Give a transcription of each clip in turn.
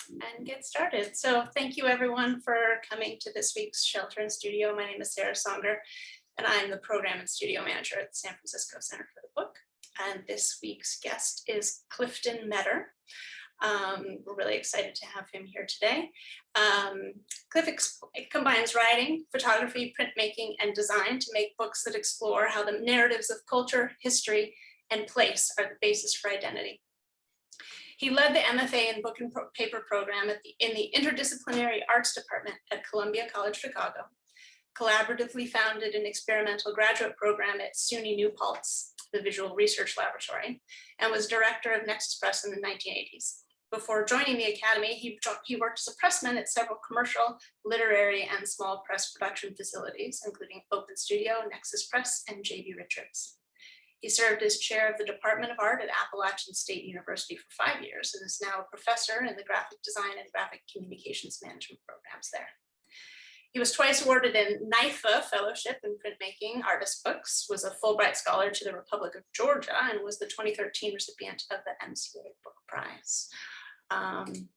and get started. So thank you everyone for coming to this week's Shelter in Studio. My name is Sarah Songer, and I'm the program and studio manager at the San Francisco Center for the Book. And this week's guest is Clifton Meador. We're really excited to have him here today. Cliff combines writing, photography, printmaking, and design to make books that explore how the narratives of culture, history, and place are the basis for identity. He led the MFA in Book and Paper program in the Interdisciplinary Arts Department at Columbia College Chicago, collaboratively founded an experimental graduate program at SUNY New Paltz, the Visual Research Laboratory, and was director of Next Press in the 1980s. Before joining the Academy, he worked as a pressman at several commercial, literary, and small press production facilities, including Open Studio, Nexus Press, and J.B. Richards. He served as chair of the Department of Art at Appalachian State University for 5 years and is now a professor in the graphic design and graphic communications management programs there. He was twice awarded a NIFA Fellowship in Printmaking Artist Books, was a Fulbright Scholar to the Republic of Georgia, and was the 2013 recipient of the MCA Book Prize. I'm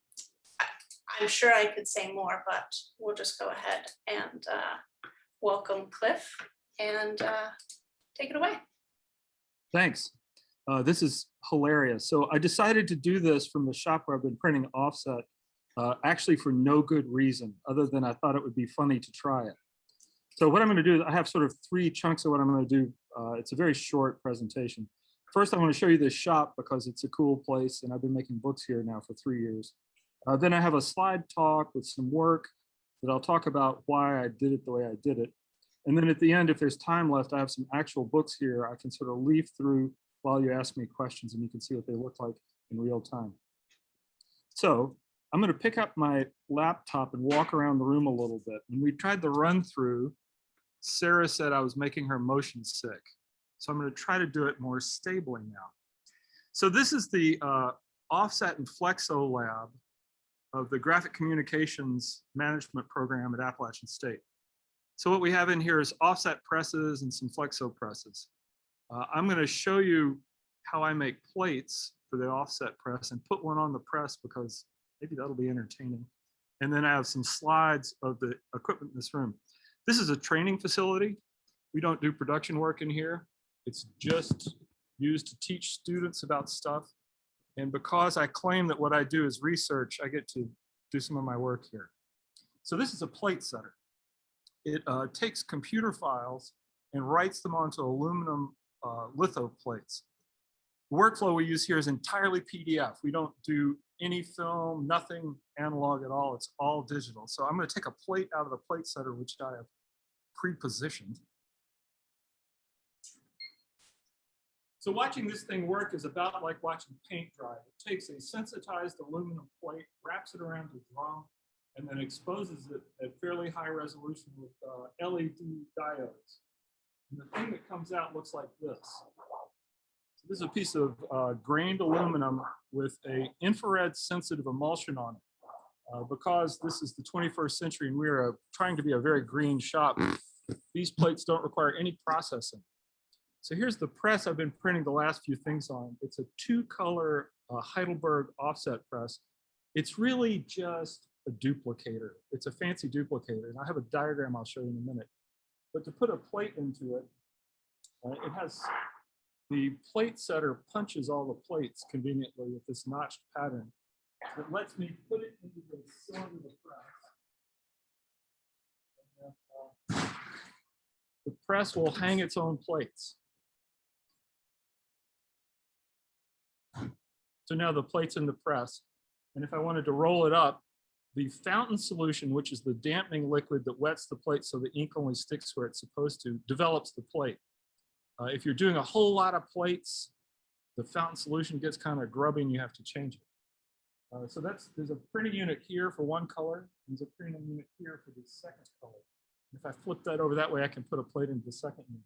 sure I could say more, but we'll just go ahead and welcome Cliff and take it away. Thanks. This is hilarious. So I decided to do this from the shop where I've been printing offset, actually for no good reason, other than I thought it would be funny to try it. So what I'm going to do is I have sort of 3 chunks of what I'm going to do. It's a very short presentation. First, I want to show you this shop because it's a cool place, and I've been making books here now for 3 years. Then I have a slide talk with some work that I'll talk about why I did it the way I did it. And then at the end, if there's time left, I have some actual books here I can sort of leaf through while you ask me questions, and you can see what they look like in real time. So I'm going to pick up my laptop and walk around the room a little bit. When we tried the run through, Sarah said I was making her motion sick. So I'm going to try to do it more stably now. So this is the offset and flexo lab of the graphic communications management program at Appalachian State. So what we have in here is offset presses and some flexo presses. I'm going to show you how I make plates for the offset press and put one on the press because maybe that'll be entertaining. And then I have some slides of the equipment in this room. This is a training facility. We don't do production work in here. It's just used to teach students about stuff. And because I claim that what I do is research, I get to do some of my work here. So this is a plate setter. It takes computer files and writes them onto aluminum litho plates. The workflow we use here is entirely PDF. We don't do any film, nothing analog at all. It's all digital. So I'm going to take a plate out of the plate setter, which I have pre-positioned. So watching this thing work is about like watching paint dry. It takes a sensitized aluminum plate, wraps it around a drum, and then exposes it at fairly high resolution with LED diodes. And the thing that comes out looks like this. So this is a piece of grained aluminum with an infrared sensitive emulsion on it. Because this is the 21st century and we're trying to be a very green shop, these plates don't require any processing. So here's the press I've been printing the last few things on. It's a 2-color Heidelberg offset press. It's really just a duplicator. It's a fancy duplicator. And I have a diagram I'll show you in a minute. But to put a plate into it, it has the plate setter punches all the plates conveniently with this notched pattern that lets me put it into the cylinder of the press. And the press will hang its own plates. So now the plate's in the press. And if I wanted to roll it up, the fountain solution, which is the dampening liquid that wets the plate so the ink only sticks where it's supposed to, develops the plate. If you're doing a whole lot of plates, the fountain solution gets kind of grubby and you have to change it. So there's a printing unit here for one color. There's a printing unit here for the second color. If I flip that over that way, I can put a plate into the second unit.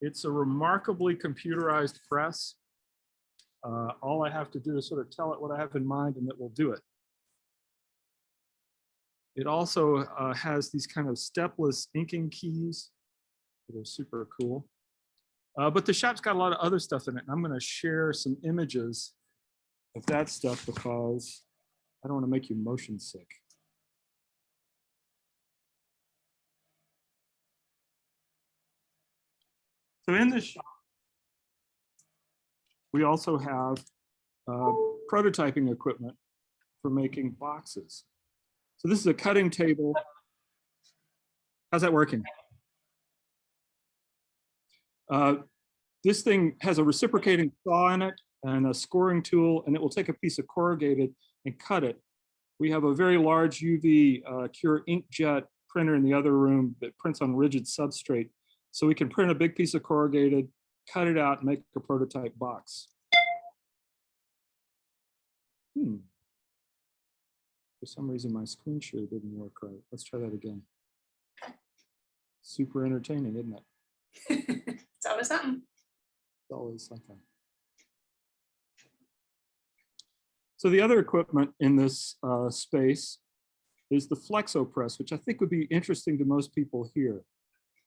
It's a remarkably computerized press. All I have to do is sort of tell it what I have in mind and it will do it. It also has these kind of stepless inking keys that are super cool. But the shop's got a lot of other stuff in it. And I'm going to share some images of that stuff because I don't want to make you motion sick. So in this shop, we also have prototyping equipment for making boxes. So this is a cutting table. How's that working? This thing has a reciprocating saw in it and a scoring tool, and it will take a piece of corrugated and cut it. We have a very large UV Cure inkjet printer in the other room that prints on rigid substrate. So we can print a big piece of corrugated, cut it out, and make a prototype box. For some reason, my screen share didn't work right. Let's try that again. Super entertaining, isn't it? It's always something. It's always something. So the other equipment in this space is the Flexo press, which I think would be interesting to most people here.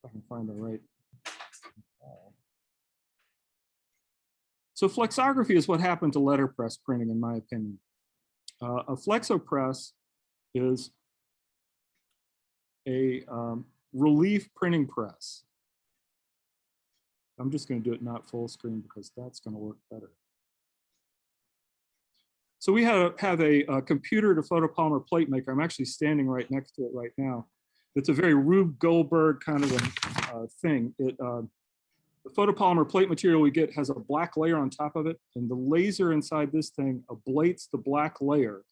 If I can find the right. So flexography is what happened to letterpress printing, in my opinion. A Flexo press is a relief printing press. I'm just going to do it not full screen because that's going to work better. So we have a computer to photopolymer plate maker. I'm actually standing right next to it right now. It's a very Rube Goldberg kind of a thing. The photopolymer plate material we get has a black layer on top of it, and the laser inside this thing ablates the black layer.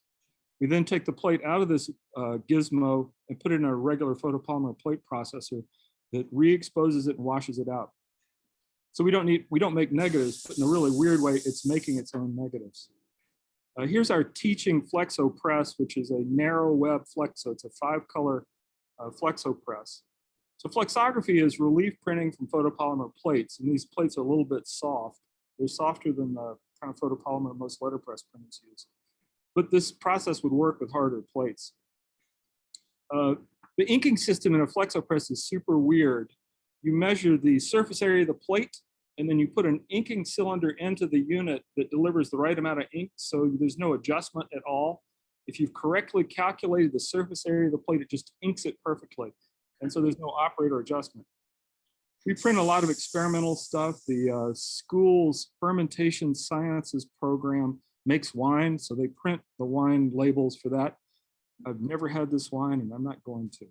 We then take the plate out of this gizmo and put it in a regular photopolymer plate processor that re-exposes it and washes it out. So we don't make negatives, but in a really weird way, it's making its own negatives. Here's our teaching Flexo press, which is a narrow web Flexo. It's a 5-color Flexo press. So flexography is relief printing from photopolymer plates, and these plates are a little bit soft. They're softer than the kind of photopolymer most letterpress printers use. But this process would work with harder plates. The inking system in a Flexo press is super weird. You measure the surface area of the plate, and then you put an inking cylinder into the unit that delivers the right amount of ink, so there's no adjustment at all. If you've correctly calculated the surface area of the plate, it just inks it perfectly. And so there's no operator adjustment. We print a lot of experimental stuff. The school's fermentation sciences program makes wine, so they print the wine labels for that. I've never had this wine, and I'm not going to.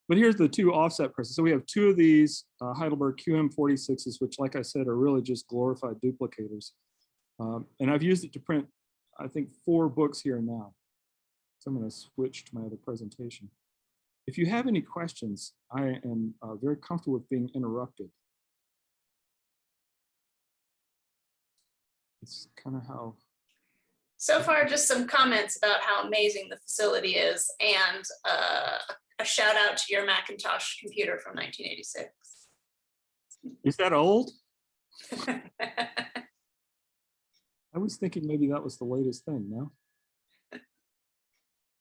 But here's the 2 offset presses. So we have 2 of these Heidelberg QM46s, which, like I said, are really just glorified duplicators. And I've used it to print, I think, 4 books here now. So I'm going to switch to my other presentation. If you have any questions, I am very comfortable with being interrupted. It's kind of how. So far, just some comments about how amazing the facility is, and a shout out to your Macintosh computer from 1986. Is that old? I was thinking maybe that was the latest thing, no?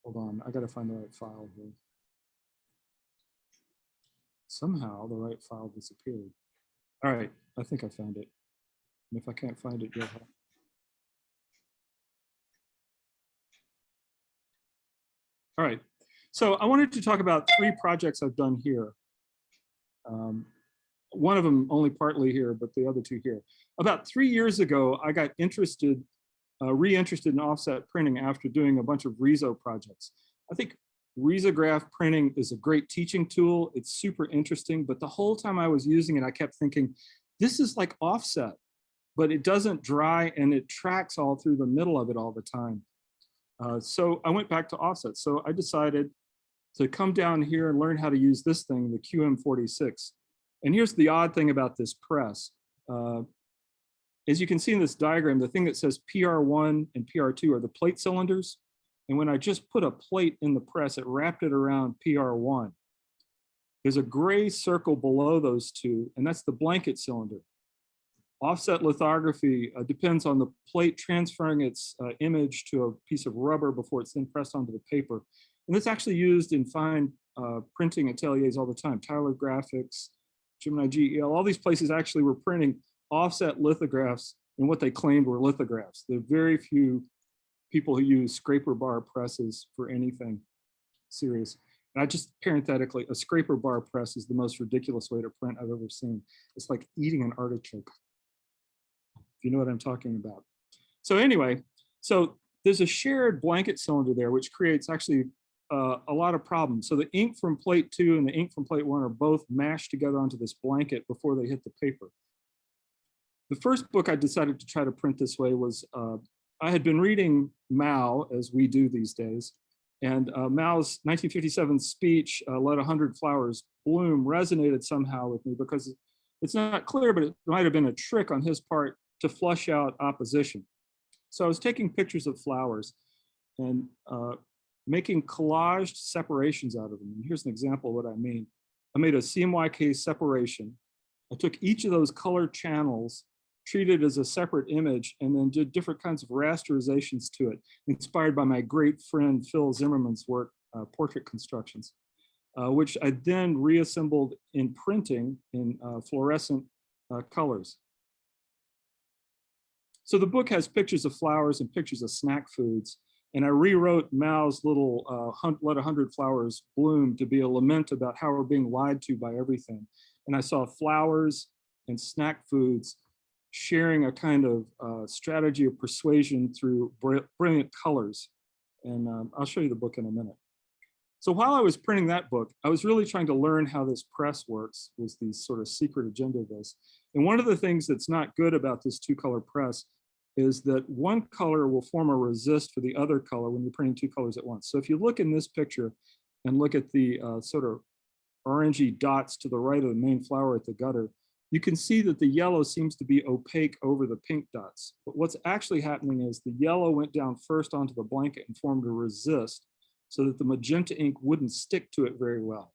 Hold on, I gotta find the right file here. Somehow the right file disappeared. All right, I think I found it. And if I can't find it, you'll have. All right, so I wanted to talk about 3 projects I've done here. One of them only partly here, but the other 2 here. About 3 years ago, I got re-interested in offset printing after doing a bunch of Riso projects. I think risograph printing is a great teaching tool. It's super interesting, but the whole time I was using it, I kept thinking, this is like offset, but it doesn't dry and it tracks all through the middle of it all the time. So I went back to offset. So I decided to come down here and learn how to use this thing, the QM46. And here's the odd thing about this press. As you can see in this diagram, the thing that says PR1 and PR2 are the plate cylinders. And when I just put a plate in the press, it wrapped it around PR1. There's a gray circle below those 2, and that's the blanket cylinder. Offset lithography depends on the plate transferring its image to a piece of rubber before it's then pressed onto the paper. And it's actually used in fine printing ateliers all the time. Tyler Graphics, Gemini GEL, all these places actually were printing offset lithographs and what they claimed were lithographs. There are very few people who use scraper bar presses for anything serious. And I just parenthetically, a scraper bar press is the most ridiculous way to print I've ever seen. It's like eating an artichoke, if you know what I'm talking about. So anyway, so there's a shared blanket cylinder there, which creates actually a lot of problems. So the ink from plate 2 and the ink from plate 1 are both mashed together onto this blanket before they hit the paper. The first book I decided to try to print this way was, I had been reading Mao, as we do these days, and Mao's 1957 speech, Let 100 Flowers Bloom, resonated somehow with me because it's not clear, but it might have been a trick on his part to flush out opposition. So I was taking pictures of flowers and making collaged separations out of them. And here's an example of what I mean. I made a CMYK separation. I took each of those color channels, treated as a separate image, and then did different kinds of rasterizations to it, inspired by my great friend Phil Zimmerman's work, Portrait Constructions, which I then reassembled in printing in fluorescent colors. So the book has pictures of flowers and pictures of snack foods, and I rewrote Mao's little Let 100 Flowers Bloom to be a lament about how we're being lied to by everything. And I saw flowers and snack foods sharing a kind of strategy of persuasion through brilliant colors. And I'll show you the book in a minute. So while I was printing that book, I was really trying to learn how this press works, was the sort of secret agenda of this. And one of the things that's not good about this 2-color press is that one color will form a resist for the other color when you're printing 2 colors at once. So if you look in this picture and look at the sort of orangey dots to the right of the main flower at the gutter, you can see that the yellow seems to be opaque over the pink dots. But what's actually happening is the yellow went down first onto the blanket and formed a resist so that the magenta ink wouldn't stick to it very well.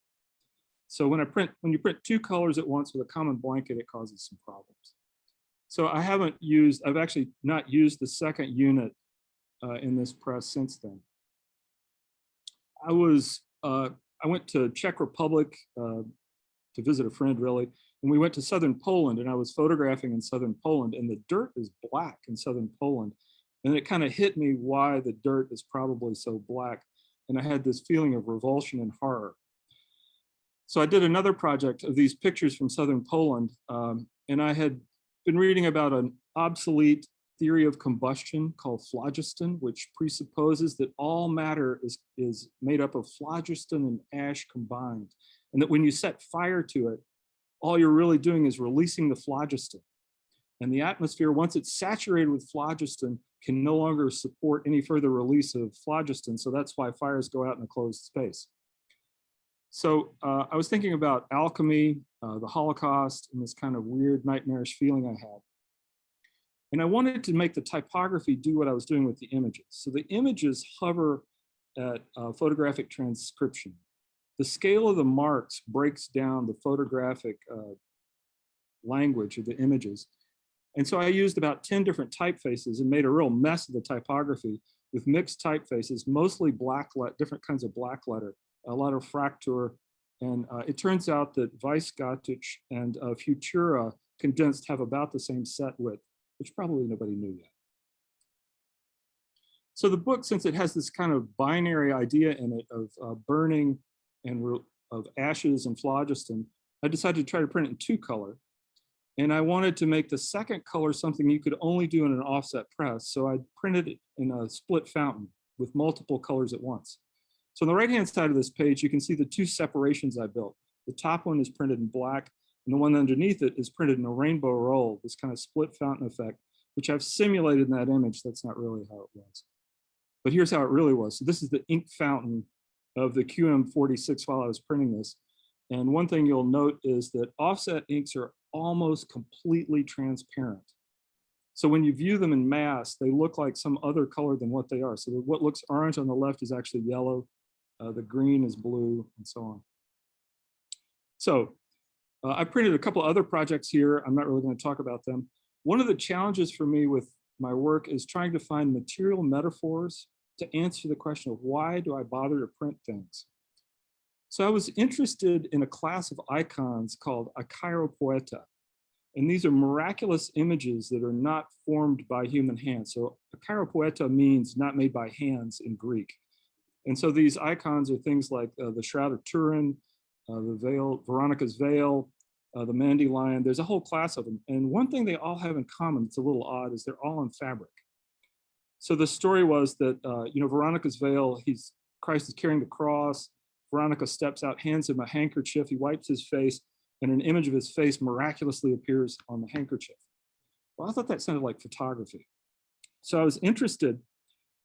So when you print 2 colors at once with a common blanket, it causes some problems. So I've actually not used the second unit in this press since then. I went to Czech Republic to visit a friend, really, and we went to southern Poland, and I was photographing in southern Poland, and the dirt is black in southern Poland. And it kind of hit me why the dirt is probably so black. And I had this feeling of revulsion and horror. So I did another project of these pictures from southern Poland, and I had been reading about an obsolete theory of combustion called phlogiston, which presupposes that all matter is made up of phlogiston and ash combined, and that when you set fire to it, all you're really doing is releasing the phlogiston. And the atmosphere, once it's saturated with phlogiston, can no longer support any further release of phlogiston, so that's why fires go out in a closed space. So I was thinking about alchemy, the Holocaust, and this kind of weird nightmarish feeling I had. And I wanted to make the typography do what I was doing with the images. So the images hover at photographic transcription. The scale of the marks breaks down the photographic language of the images. And so I used about 10 different typefaces and made a real mess of the typography with mixed typefaces, mostly different kinds of black letter, a lot of Fraktur. And it turns out that Weissgottisch and Futura condensed have about the same set width, which probably nobody knew yet. So the book, since it has this kind of binary idea in it of burning and of ashes and phlogiston, I decided to try to print it in 2-color. And I wanted to make the second color something you could only do in an offset press. So I printed it in a split fountain with multiple colors at once. So on the right-hand side of this page, you can see the 2 separations I built. The top one is printed in black, and the one underneath it is printed in a rainbow roll, this kind of split fountain effect, which I've simulated in that image. That's not really how it was. But here's how it really was. So this is the ink fountain of the QM46 while I was printing this. And one thing you'll note is that offset inks are almost completely transparent. So when you view them in mass, they look like some other color than what they are. So what looks orange on the left is actually yellow, the green is blue, and so on. So I printed a couple other projects here. I'm not really going to talk about them. One of the challenges for me with my work is trying to find material metaphors to answer the question of why do I bother to print things? So I was interested in a class of icons called acheiropoeta. And these are miraculous images that are not formed by human hands. So akairopoeta means not made by hands in Greek. And so these icons are things like the Shroud of Turin, the veil, Veronica's veil, the Mandy lion. There's a whole class of them. And one thing they all have in common, it's a little odd, is they're all in fabric. So the story was that, Veronica's veil, Christ is carrying the cross. Veronica steps out, hands him a handkerchief. He wipes his face, and an image of his face miraculously appears on the handkerchief. Well, I thought that sounded like photography. So I was interested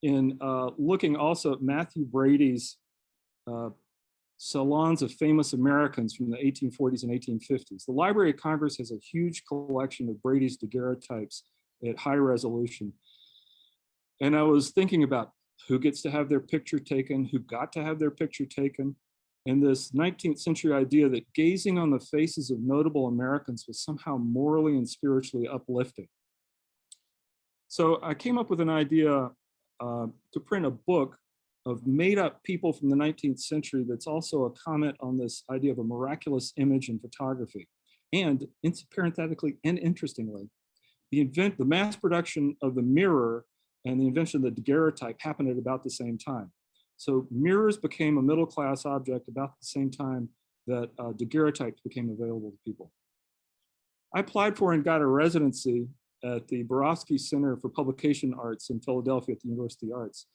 in looking also at Matthew Brady's Salons of Famous Americans from the 1840s and 1850s. The Library of Congress has a huge collection of Brady's daguerreotypes at high resolution. And I was thinking about who gets to have their picture taken, who got to have their picture taken, and this 19th century idea that gazing on the faces of notable Americans was somehow morally and spiritually uplifting. So I came up with an idea to print a book of made up people from the 19th century that's also a comment on this idea of a miraculous image in photography. And parenthetically and interestingly, the mass production of the mirror and the invention of the daguerreotype happened at about the same time. So mirrors became a middle class object about the same time that daguerreotypes became available to people. I applied for and got a residency at the Borofsky Center for Publication Arts in Philadelphia at the University of Arts.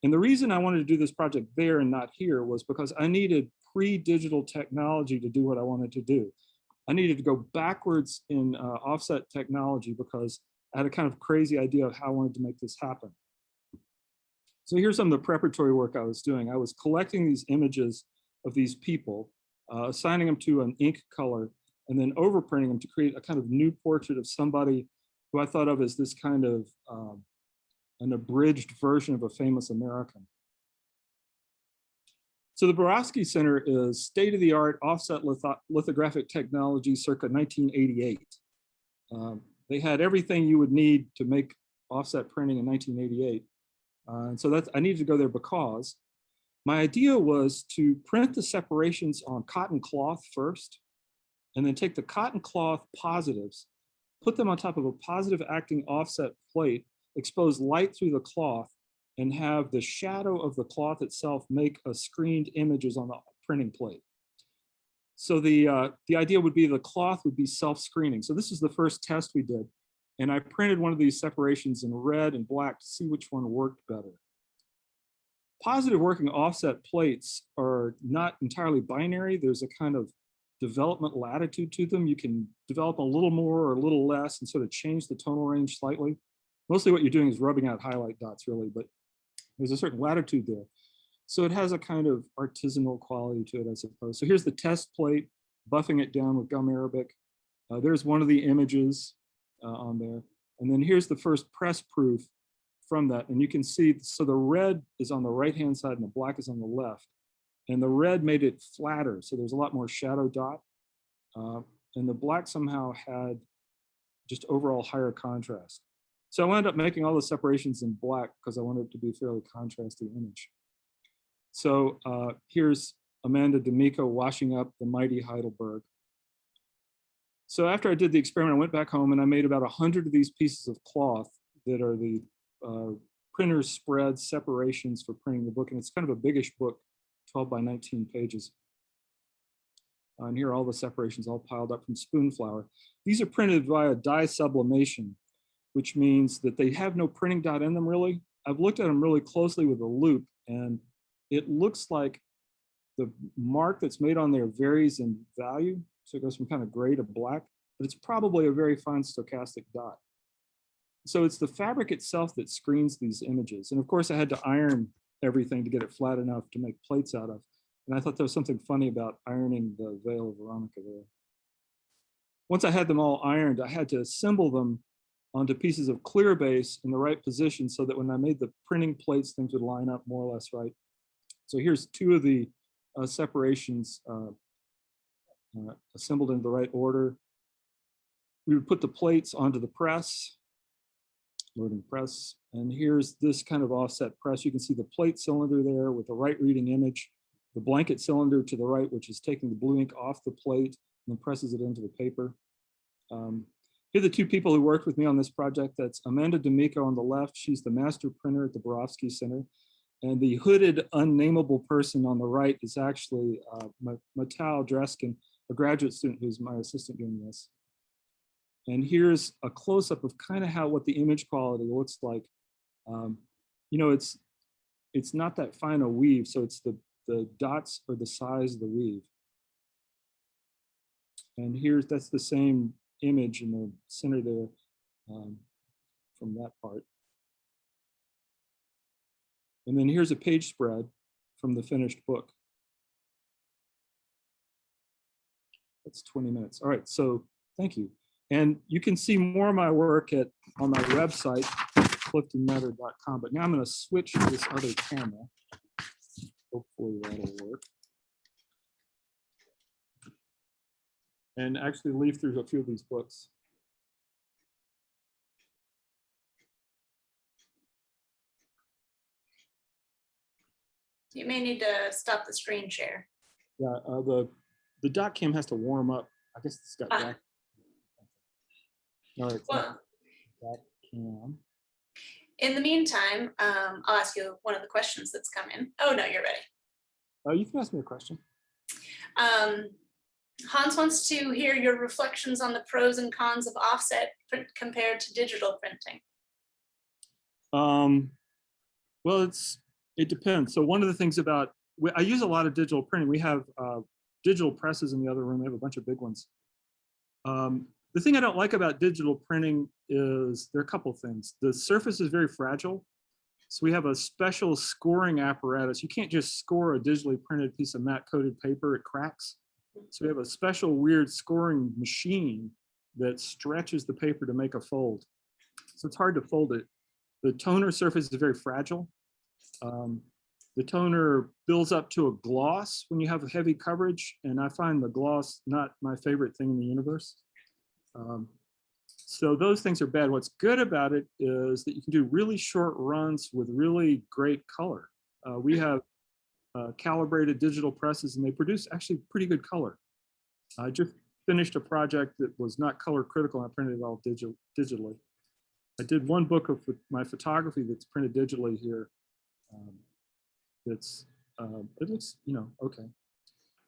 And the reason I wanted to do this project there and not here was because I needed pre-digital technology to do what I wanted to do. I needed to go backwards in offset technology because I had a kind of crazy idea of how I wanted to make this happen. So here's some of the preparatory work I was doing. I was collecting these images of these people, assigning them to an ink color, and then overprinting them to create a kind of new portrait of somebody who I thought of as this kind of an abridged version of a famous American. So the Borofsky Center is state-of-the-art offset lithographic technology circa 1988. They had everything you would need to make offset printing in 1988. And so I needed to go there because my idea was to print the separations on cotton cloth first, and then take the cotton cloth positives, put them on top of a positive acting offset plate, expose light through the cloth, and have the shadow of the cloth itself make a screened images on the printing plate. So the idea would be the cloth would be self-screening. So this is the first test we did. And I printed one of these separations in red and black to see which one worked better. Positive working offset plates are not entirely binary. There's a kind of development latitude to them. You can develop a little more or a little less and sort of change the tonal range slightly. Mostly what you're doing is rubbing out highlight dots really, but there's a certain latitude there. So it has a kind of artisanal quality to it, I suppose. So here's the test plate, buffing it down with gum arabic. There's one of the images on there. And then here's the first press proof from that. And you can see, so the red is on the right-hand side and the black is on the left. And the red made it flatter, so there's a lot more shadow dot. And the black somehow had just overall higher contrast. So I wound up making all the separations in black because I wanted it to be a fairly contrasty image. So here's Amanda D'Amico washing up the mighty Heidelberg. So after I did the experiment, I went back home and I made about 100 of these pieces of cloth that are the printer's spread separations for printing the book. And it's kind of a biggish book, 12 by 19 pages. And here are all the separations all piled up from spoon flour. These are printed via dye sublimation, which means that they have no printing dot in them really. I've looked at them really closely with a loupe, and it looks like the mark that's made on there varies in value. So it goes from kind of gray to black, but it's probably a very fine stochastic dot. So it's the fabric itself that screens these images. And of course I had to iron everything to get it flat enough to make plates out of. And I thought there was something funny about ironing the veil of Veronica there. Once I had them all ironed, I had to assemble them onto pieces of clear base in the right position so that when I made the printing plates, things would line up more or less right. So here's two of the separations assembled in the right order. We would put the plates onto the press, loading press, and here's this kind of offset press. You can see the plate cylinder there with the right reading image, the blanket cylinder to the right, which is taking the blue ink off the plate and then presses it into the paper. Here are the two people who worked with me on this project. That's Amanda D'Amico on the left. She's the master printer at the Borofsky Center. And the hooded, unnameable person on the right is actually Matao Dreskin, a graduate student who's my assistant doing this. And here's a close-up of kind of what the image quality looks like. You know, it's not that fine a weave, so it's the dots are the size of the weave. And that's the same image in the center there from that part. And then here's a page spread from the finished book. That's 20 minutes. All right, so thank you. And you can see more of my work on my website, cliftonmeador.com. But now I'm going to switch to this other camera. Hopefully that'll work. And actually leaf through a few of these books. You may need to stop the screen share. Yeah, the dot cam has to warm up. I guess it's got that. All right, well, dot cam. In the meantime, I'll ask you one of the questions that's come in. Oh, no, you're ready. Oh, you can ask me a question. Hans wants to hear your reflections on the pros and cons of offset compared to digital printing. Well, it depends. So one of the things about, I use a lot of digital printing. We have digital presses in the other room. We have a bunch of big ones. The thing I don't like about digital printing is there are a couple of things. The surface is very fragile. So we have a special scoring apparatus. You can't just score a digitally printed piece of matte coated paper, it cracks. So we have a special weird scoring machine that stretches the paper to make a fold. So it's hard to fold it. The toner surface is very fragile. The toner builds up to a gloss when you have a heavy coverage, and I find the gloss not my favorite thing in the universe. So those things are bad. What's good about it is that you can do really short runs with really great color. We have calibrated digital presses, and they produce actually pretty good color. I just finished a project that was not color critical, and I printed it all digitally. I did one book of my photography that's printed digitally here. It looks, okay.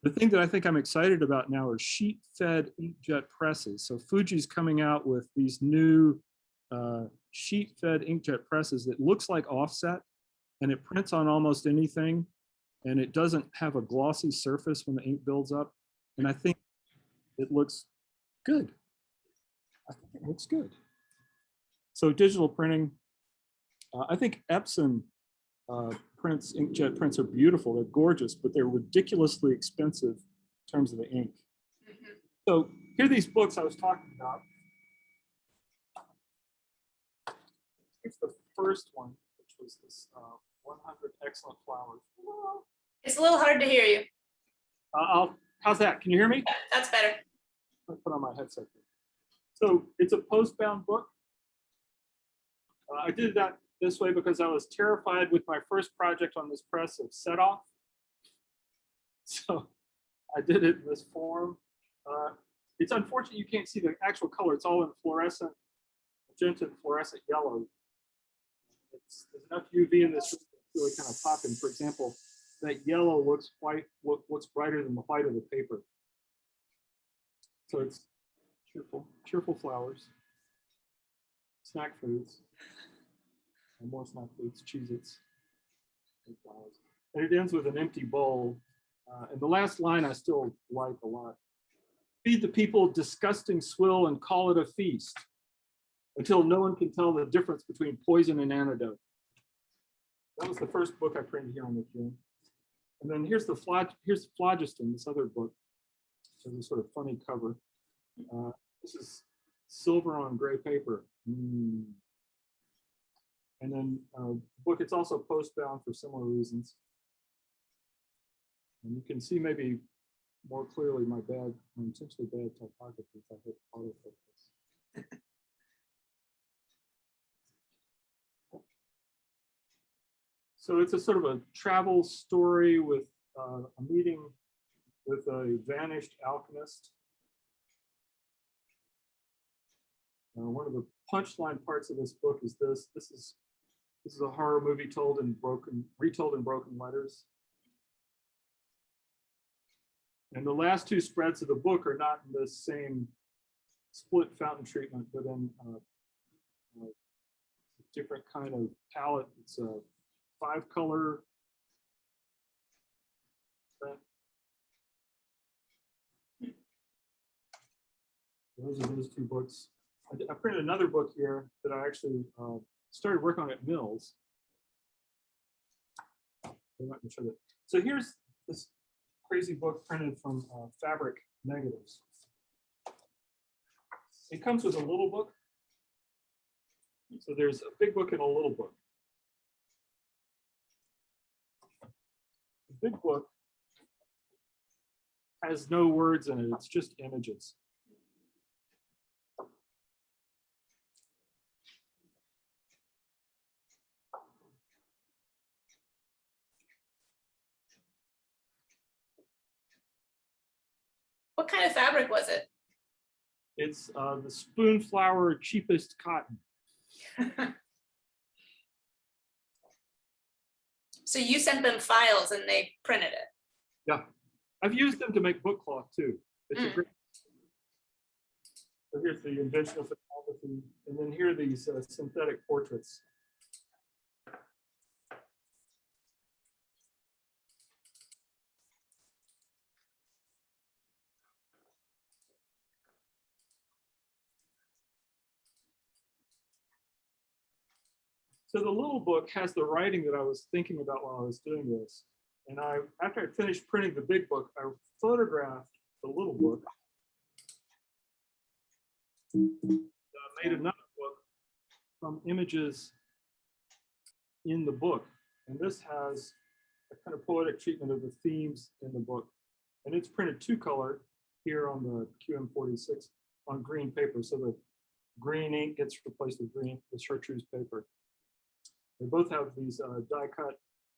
The thing that I think I'm excited about now are sheet-fed inkjet presses. So Fuji's coming out with these new sheet-fed inkjet presses that looks like offset, and it prints on almost anything, and it doesn't have a glossy surface when the ink builds up. And I think it looks good. I think it looks good. So digital printing, I think Epson prints, inkjet prints are beautiful. They're gorgeous, but they're ridiculously expensive in terms of the ink. Mm-hmm. So here are these books I was talking about. Here's the first one, which was this 100 Excellent Flowers. It's a little hard to hear you. How's that? Can you hear me? Yeah, that's better. I'll put on my headset. So it's a post-bound book. I did that this way because I was terrified with my first project on this press of set off. So I did it in this form. It's unfortunate you can't see the actual color. It's all in fluorescent, magenta and fluorescent yellow. There's enough UV in this to really kind of pop in. For example, that yellow looks white, looks brighter than the white of the paper. So it's cheerful flowers, snack foods. And more snack foods, Cheez-Its, and flowers. And it ends with an empty bowl. And the last line I still like a lot. Feed the people disgusting swill and call it a feast until no one can tell the difference between poison and antidote. That was the first book I printed here on the June. And then here's Phlogiston, this other book. So this sort of funny cover. This is silver on gray paper. And then the book, it's also post-bound for similar reasons. And you can see maybe more clearly my intentionally bad typography if I hit autofocus. So it's a sort of a travel story with a meeting with a vanished alchemist. One of the punchline parts of this book is this. This is a horror movie retold in broken letters. And the last two spreads of the book are not in the same split fountain treatment, but in a different kind of palette. It's a 5-color. Those are those two books. I printed another book here that I actually started working on at Mills. I'm not gonna show that. So here's this crazy book printed from fabric negatives. It comes with a little book. So there's a big book and a little book. The big book has no words in it, it's just images. What kind of fabric was it? It's the Spoonflower cheapest cotton. So you sent them files and they printed it? Yeah, I've used them to make book cloth too. It's a great. So here's the invention of photography, and then here are these synthetic portraits. So the little book has the writing that I was thinking about while I was doing this. And after I finished printing the big book, I photographed the little book. I made another book from images in the book. And this has a kind of poetic treatment of the themes in the book. And it's printed 2-color here on the QM46 on green paper. So the green ink gets replaced with chartreuse paper. They both have these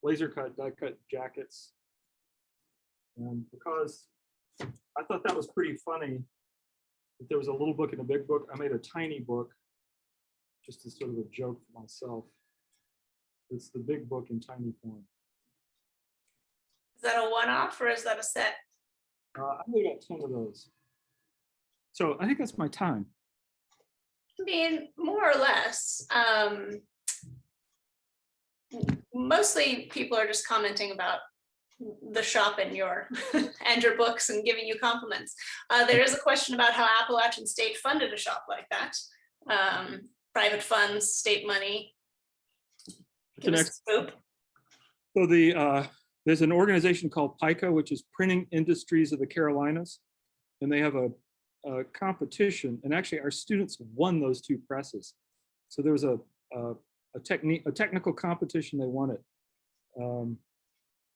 laser-cut, die-cut jackets. And because I thought that was pretty funny, that there was a little book and a big book, I made a tiny book, just as sort of a joke for myself. It's the big book in tiny form. Is that a one-off or is that a set? I made about 10 of those. So I think that's my time. I mean, more or less. Mostly people are just commenting about the shop and your books and giving you compliments. There is a question about how Appalachian State funded a shop like that. Private funds, state money. Give us a scoop. So there's an organization called PICA, which is Printing Industries of the Carolinas, and they have a competition, and actually our students won those 2 presses. So there was a technical competition, they won it.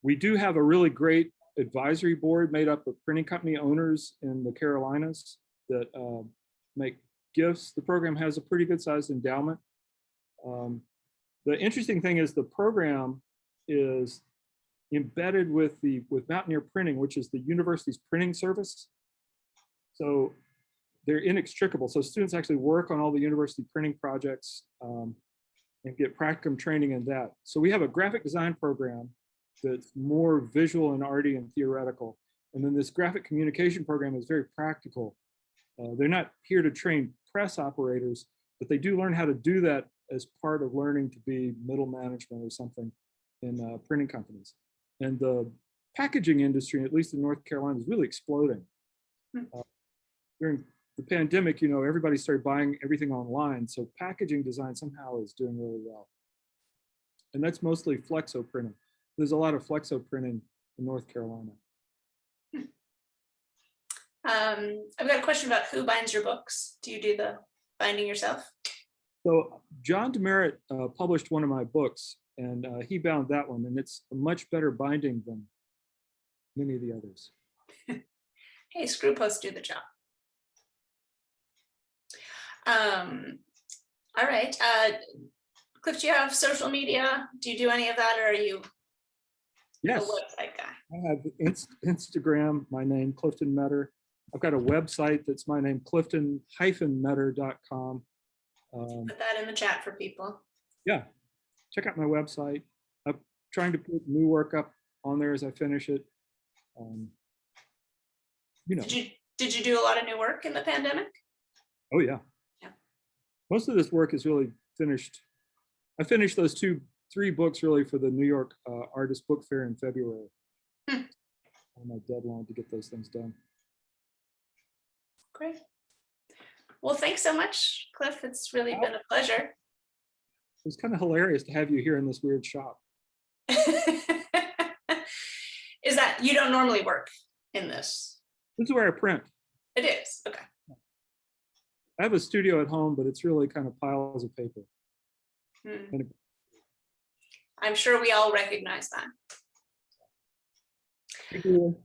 We do have a really great advisory board made up of printing company owners in the Carolinas that make gifts. The program has a pretty good sized endowment. The interesting thing is the program is embedded with Mountaineer Printing, which is the university's printing service. So they're inextricable. So students actually work on all the university printing projects and get practicum training in that. So we have a graphic design program that's more visual and arty and theoretical. And then this graphic communication program is very practical. They're not here to train press operators, but they do learn how to do that as part of learning to be middle management or something in printing companies. And the packaging industry, at least in North Carolina, is really exploding. During the pandemic, everybody started buying everything online. So packaging design somehow is doing really well. And that's mostly flexo printing. There's a lot of flexo printing in North Carolina. I've got a question about who binds your books. Do you do the binding yourself? So John Demerit published one of my books, and he bound that one, and it's a much better binding than many of the others. Hey, screw posts do the job. All right. Cliff, do you have social media? Do you do any of that, or are you Yes. a website guy? I have Instagram, my name, Clifton Meador. I've got a website that's my name, clifton-meador.com. Put that in the chat for people. Yeah, check out my website. I'm trying to put new work up on there as I finish it. You know. Did you do a lot of new work in the pandemic? Oh yeah. Yeah. Most of this work is really finished. I finished those 3 books really for the New York Artist Book Fair in February. On my deadline to get those things done. Great. Well, thanks so much, Cliff. It's really been a pleasure. It was kind of hilarious to have you here in this weird shop. Is that you don't normally work in this? This is where I print. It is. Okay. I have a studio at home, but it's really kind of piles of paper. I'm sure we all recognize that. Thank you.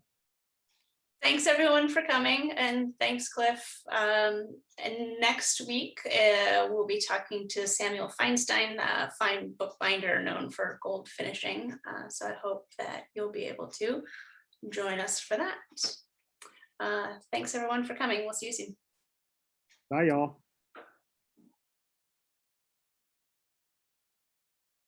Thanks everyone for coming, and thanks Cliff. And next week we'll be talking to Samuel Feinstein, a fine bookbinder known for gold finishing. So I hope that you'll be able to join us for that. Thanks everyone for coming. We'll see you soon. Bye y'all.